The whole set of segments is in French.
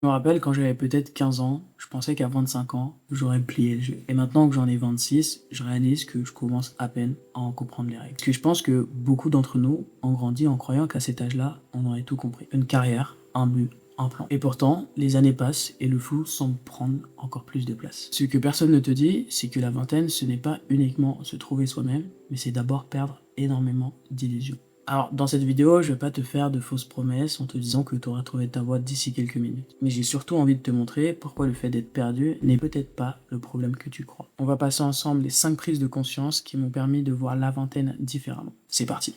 Je me rappelle quand j'avais peut-être 15 ans, je pensais qu'à 25 ans, j'aurais plié le jeu. Et maintenant que j'en ai 26, je réalise que je commence à peine à en comprendre les règles. Parce que je pense que beaucoup d'entre nous ont grandi en croyant qu'à cet âge-là, on aurait tout compris. Une carrière, un but, un plan. Et pourtant, les années passent et le flou semble prendre encore plus de place. Ce que personne ne te dit, c'est que la vingtaine, ce n'est pas uniquement se trouver soi-même, mais c'est d'abord perdre énormément d'illusions. Alors, dans cette vidéo, je vais pas te faire de fausses promesses en te disant que tu auras trouvé ta voie d'ici quelques minutes. Mais j'ai surtout envie de te montrer pourquoi le fait d'être perdu n'est peut-être pas le problème que tu crois. On va passer ensemble les 5 prises de conscience qui m'ont permis de voir la vingtaine différemment. C'est parti.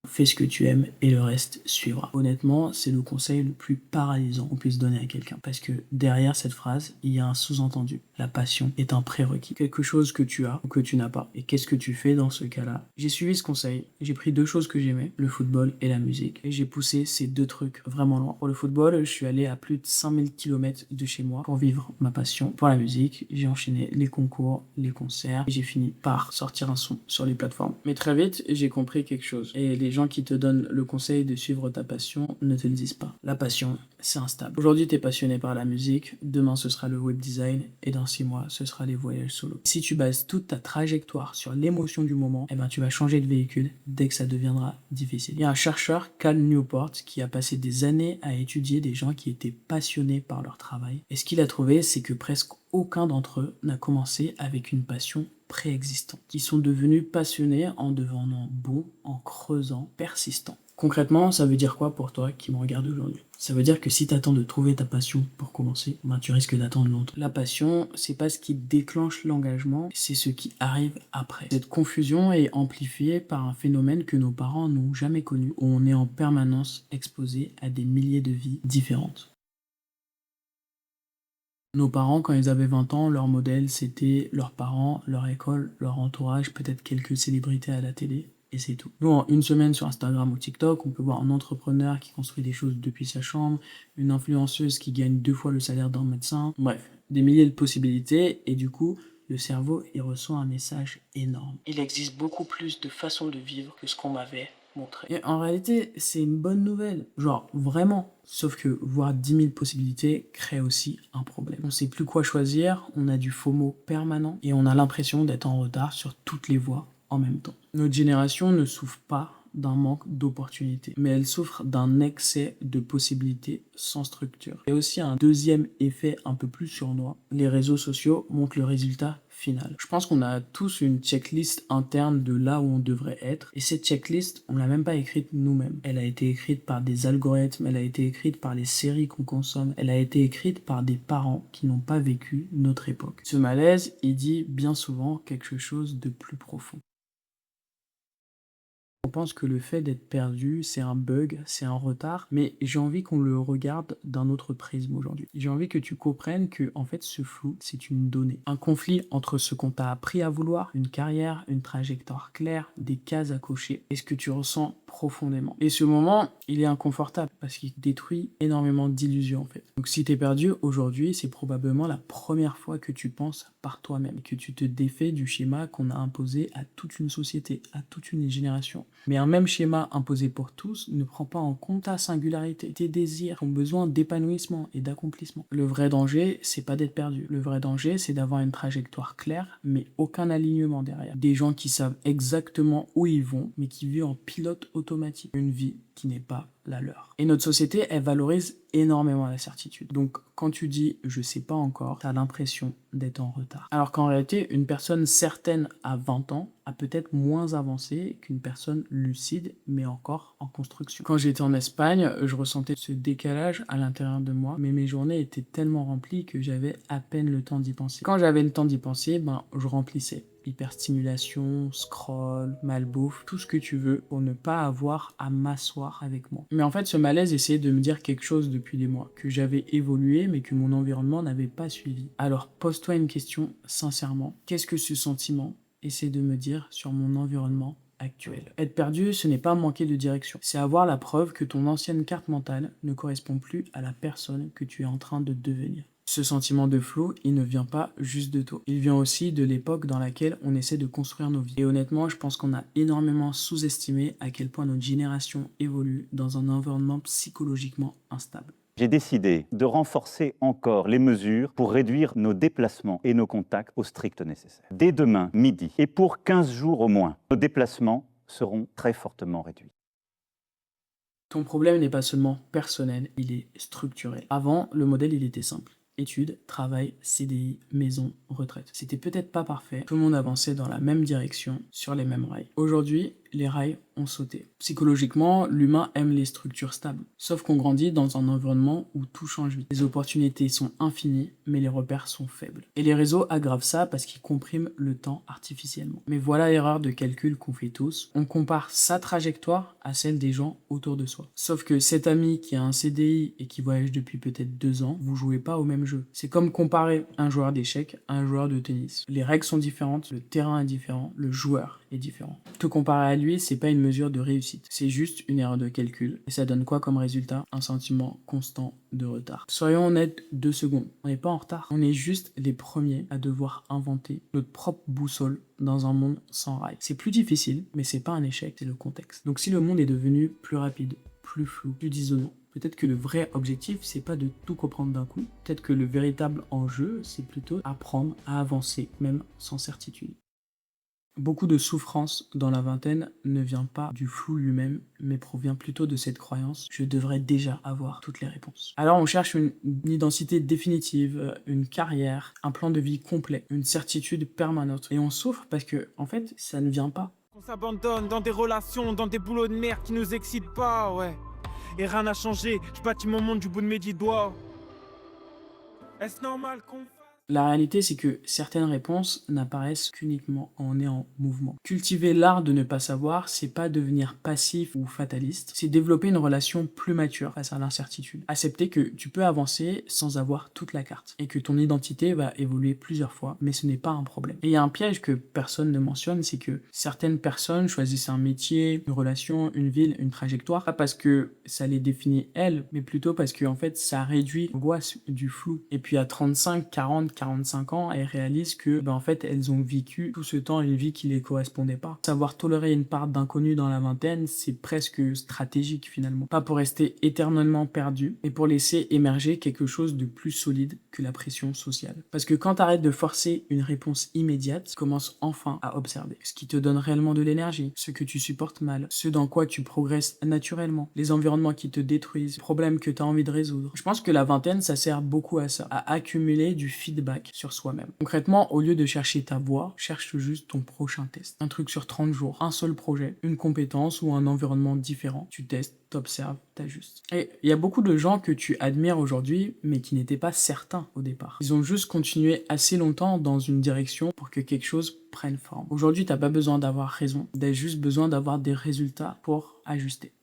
Fais ce que tu aimes et le reste suivra. Honnêtement, c'est le conseil le plus paralysant qu'on puisse donner à quelqu'un. Parce que derrière cette phrase, il y a un sous-entendu. La passion est un prérequis. Quelque chose que tu as ou que tu n'as pas. Et qu'est-ce que tu fais dans ce cas-là? J'ai suivi ce conseil. J'ai pris 2 choses que j'aimais, le football et la musique. Et j'ai poussé ces 2 trucs vraiment loin. Pour le football, je suis allé à plus de 5000 km de chez moi pour vivre ma passion. Pour la musique, j'ai enchaîné les concours, les concerts. Et j'ai fini par sortir un son sur les plateformes. Mais très vite, j'ai compris quelque chose. Et les gens qui te donnent le conseil de suivre ta passion ne te le disent pas. La passion, c'est instable. Aujourd'hui, tu es passionné par la musique, demain ce sera le web design et dans 6 mois, ce sera les voyages solo. Si tu bases toute ta trajectoire sur l'émotion du moment, eh ben, tu vas changer de véhicule dès que ça deviendra difficile. Il y a un chercheur, Cal Newport, qui a passé des années à étudier des gens qui étaient passionnés par leur travail. Et ce qu'il a trouvé, c'est que presque aucun d'entre eux n'a commencé avec une passion préexistante. Ils sont devenus passionnés en devenant bons, en creusant, persistants. Concrètement, ça veut dire quoi pour toi qui me regarde aujourd'hui? Ça veut dire que si tu attends de trouver ta passion pour commencer, ben tu risques d'attendre longtemps. La passion, c'est pas ce qui déclenche l'engagement, c'est ce qui arrive après. Cette confusion est amplifiée par un phénomène que nos parents n'ont jamais connu, où on est en permanence exposé à des milliers de vies différentes. Nos parents, quand ils avaient 20 ans, leur modèle, c'était leurs parents, leur école, leur entourage, peut-être quelques célébrités à la télé, et c'est tout. Nous, en une semaine sur Instagram ou TikTok, on peut voir un entrepreneur qui construit des choses depuis sa chambre, une influenceuse qui gagne 2 fois le salaire d'un médecin, bref, des milliers de possibilités, et du coup, le cerveau, il reçoit un message énorme. Il existe beaucoup plus de façons de vivre que ce qu'on m'avait montré. Et en réalité, c'est une bonne nouvelle. Genre, vraiment. Sauf que voir 10 000 possibilités crée aussi un problème. On sait plus quoi choisir, on a du FOMO permanent et on a l'impression d'être en retard sur toutes les voies en même temps. Notre génération ne souffre pas d'un manque d'opportunités, mais elle souffre d'un excès de possibilités sans structure. Et aussi un deuxième effet un peu plus sournois, les réseaux sociaux montrent le résultat final. Je pense qu'on a tous une checklist interne de là où on devrait être, et cette checklist, on l'a même pas écrite nous-mêmes. Elle a été écrite par des algorithmes, elle a été écrite par les séries qu'on consomme, elle a été écrite par des parents qui n'ont pas vécu notre époque. Ce malaise, il dit bien souvent quelque chose de plus profond. On pense que le fait d'être perdu, c'est un bug, c'est un retard, mais j'ai envie qu'on le regarde d'un autre prisme aujourd'hui. J'ai envie que tu comprennes que, en fait, ce flou, c'est une donnée. Un conflit entre ce qu'on t'a appris à vouloir, une carrière, une trajectoire claire, des cases à cocher, et ce que tu ressens profondément. Et ce moment, il est inconfortable parce qu'il détruit énormément d'illusions, en fait. Donc si t'es perdu aujourd'hui, c'est probablement la première fois que tu penses par toi-même, que tu te défais du schéma qu'on a imposé à toute une société, à toute une génération. Mais un même schéma imposé pour tous ne prend pas en compte ta singularité, tes désirs, ton besoin d'épanouissement et d'accomplissement. Le vrai danger, c'est pas d'être perdu. Le vrai danger, c'est d'avoir une trajectoire claire, mais aucun alignement derrière. Des gens qui savent exactement où ils vont, mais qui vivent en pilote automatique. Une vie qui n'est pas la leur. Et notre société, elle valorise énormément la certitude. Donc, quand tu dis « je sais pas encore », t'as l'impression d'être en retard. Alors qu'en réalité, une personne certaine à 20 ans a peut-être moins avancé qu'une personne lucide, mais encore en construction. Quand j'étais en Espagne, je ressentais ce décalage à l'intérieur de moi, mais mes journées étaient tellement remplies que j'avais à peine le temps d'y penser. Quand j'avais le temps d'y penser, ben, je remplissais. Hyperstimulation, scroll, malbouffe, tout ce que tu veux pour ne pas avoir à m'asseoir avec moi. Mais en fait, ce malaise essayait de me dire quelque chose depuis des mois, que j'avais évolué mais que mon environnement n'avait pas suivi. Alors pose-toi une question sincèrement, qu'est-ce que ce sentiment essaie de me dire sur mon environnement actuel? Être perdu, ce n'est pas manquer de direction, c'est avoir la preuve que ton ancienne carte mentale ne correspond plus à la personne que tu es en train de devenir. Ce sentiment de flou, il ne vient pas juste de toi. Il vient aussi de l'époque dans laquelle on essaie de construire nos vies. Et honnêtement, je pense qu'on a énormément sous-estimé à quel point notre génération évolue dans un environnement psychologiquement instable. j'ai décidé de renforcer encore les mesures pour réduire nos déplacements et nos contacts au strict nécessaire. Dès demain midi, et pour 15 jours au moins, nos déplacements seront très fortement réduits. Ton problème n'est pas seulement personnel, il est structurel. Avant, le modèle, il était simple. Études, travail, CDI, maison, retraite. C'était peut-être pas parfait, tout le monde avançait dans la même direction, sur les mêmes rails. Aujourd'hui, les rails ont sauté. Psychologiquement, l'humain aime les structures stables. Sauf qu'on grandit dans un environnement où tout change vite. Les opportunités sont infinies, mais les repères sont faibles. Et les réseaux aggravent ça parce qu'ils compriment le temps artificiellement. Mais voilà l'erreur de calcul qu'on fait tous. On compare sa trajectoire à celle des gens autour de soi. Sauf que cet ami qui a un CDI et qui voyage depuis peut-être 2 ans, vous jouez pas au même jeu. C'est comme comparer un joueur d'échecs à un joueur de tennis. Les règles sont différentes, le terrain est différent, le joueur est différent. Te comparer à lui, c'est pas une mesure de réussite, c'est juste une erreur de calcul. Et ça donne quoi comme résultat? Un sentiment constant de retard. Soyons honnêtes 2 secondes, on n'est pas en retard. On est juste les premiers à devoir inventer notre propre boussole dans un monde sans rails. C'est plus difficile, mais c'est pas un échec, c'est le contexte. Donc si le monde est devenu plus rapide, plus flou, plus dissonant, peut-être que le vrai objectif, c'est pas de tout comprendre d'un coup. Peut-être que le véritable enjeu, c'est plutôt apprendre à avancer, même sans certitude. Beaucoup de souffrance dans la vingtaine ne vient pas du flou lui-même, mais provient plutôt de cette croyance: je devrais déjà avoir toutes les réponses. Alors on cherche une identité définitive, une carrière, un plan de vie complet, une certitude permanente. Et on souffre parce que, en fait, ça ne vient pas. On s'abandonne dans des relations, dans des boulots de merde qui nous excitent pas, ouais. Et rien n'a changé, je bâtis mon monde du bout de mes 10 doigts. Est-ce normal qu'on... La réalité, c'est que certaines réponses n'apparaissent qu'uniquement quand on est en mouvement. Cultiver l'art de ne pas savoir, c'est pas devenir passif ou fataliste, c'est développer une relation plus mature face à l'incertitude. Accepter que tu peux avancer sans avoir toute la carte, et que ton identité va évoluer plusieurs fois, mais ce n'est pas un problème. Et il y a un piège que personne ne mentionne, c'est que certaines personnes choisissent un métier, une relation, une ville, une trajectoire, pas parce que ça les définit elles, mais plutôt parce que en fait ça réduit l'angoisse du flou. Et puis à 35, 40, 45 ans, elles réalisent que en fait elles ont vécu tout ce temps une vie qui les correspondait pas. Savoir tolérer une part d'inconnu dans la vingtaine, c'est presque stratégique finalement. Pas pour rester éternellement perdu, mais pour laisser émerger quelque chose de plus solide que la pression sociale. Parce que quand t'arrêtes de forcer une réponse immédiate, tu commences enfin à observer ce qui te donne réellement de l'énergie, ce que tu supportes mal, ce dans quoi tu progresses naturellement, les environnements qui te détruisent, les problèmes que tu as envie de résoudre. Je pense que la vingtaine, ça sert beaucoup à ça, à accumuler du feedback sur soi-même. Concrètement, au lieu de chercher ta voie, cherche juste ton prochain test. Un truc sur 30 jours, un seul projet, une compétence ou un environnement différent. Tu testes, t'observes, t'ajustes. Et il y a beaucoup de gens que tu admires aujourd'hui, mais qui n'étaient pas certains au départ. Ils ont juste continué assez longtemps dans une direction pour que quelque chose prenne forme. Aujourd'hui, t'as pas besoin d'avoir raison, t'as juste besoin d'avoir des résultats pour ajuster.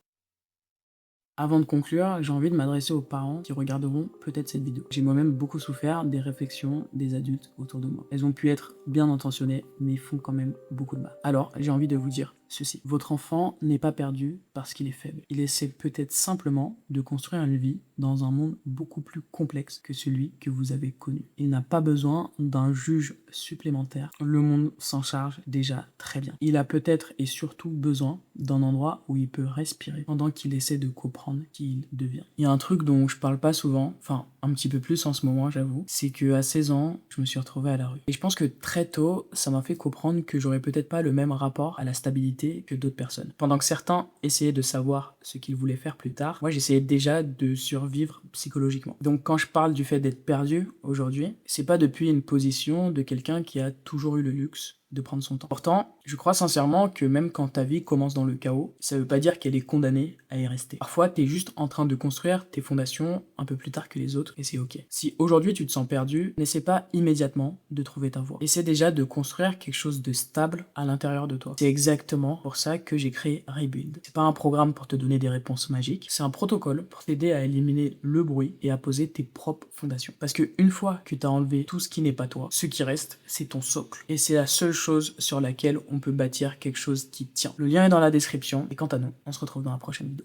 Avant de conclure, j'ai envie de m'adresser aux parents qui regarderont peut-être cette vidéo. J'ai moi-même beaucoup souffert des réflexions des adultes autour de moi. Elles ont pu être bien intentionnées, mais font quand même beaucoup de mal. Alors, j'ai envie de vous dire ceci. Votre enfant n'est pas perdu parce qu'il est faible. Il essaie peut-être simplement de construire une vie dans un monde beaucoup plus complexe que celui que vous avez connu. Il n'a pas besoin d'un juge supplémentaire. Le monde s'en charge déjà très bien. Il a peut-être et surtout besoin d'un endroit où il peut respirer pendant qu'il essaie de comprendre qui il devient. Il y a un truc dont je parle pas souvent, enfin un petit peu plus en ce moment j'avoue, c'est que à 16 ans, je me suis retrouvé à la rue. Et je pense que très tôt, ça m'a fait comprendre que j'aurais peut-être pas le même rapport à la stabilité que d'autres personnes. Pendant que certains essayaient de savoir ce qu'ils voulaient faire plus tard, moi j'essayais déjà de survivre psychologiquement. Donc quand je parle du fait d'être perdu aujourd'hui, c'est pas depuis une position de quelqu'un qui a toujours eu le luxe de prendre son temps. Pourtant, je crois sincèrement que même quand ta vie commence dans le chaos, ça veut pas dire qu'elle est condamnée à y rester. Parfois, t'es juste en train de construire tes fondations un peu plus tard que les autres, et c'est ok. Si aujourd'hui tu te sens perdu, n'essaie pas immédiatement de trouver ta voie. Essaie déjà de construire quelque chose de stable à l'intérieur de toi. C'est exactement pour ça que j'ai créé Rebuild. C'est pas un programme pour te donner des réponses magiques, c'est un protocole pour t'aider à éliminer le bruit et à poser tes propres fondations. Parce que une fois que t'as enlevé tout ce qui n'est pas toi, ce qui reste, c'est ton socle. Et c'est la seule chose sur laquelle on peut bâtir quelque chose qui tient. Le lien est dans la description, et quant à nous, on se retrouve dans la prochaine vidéo.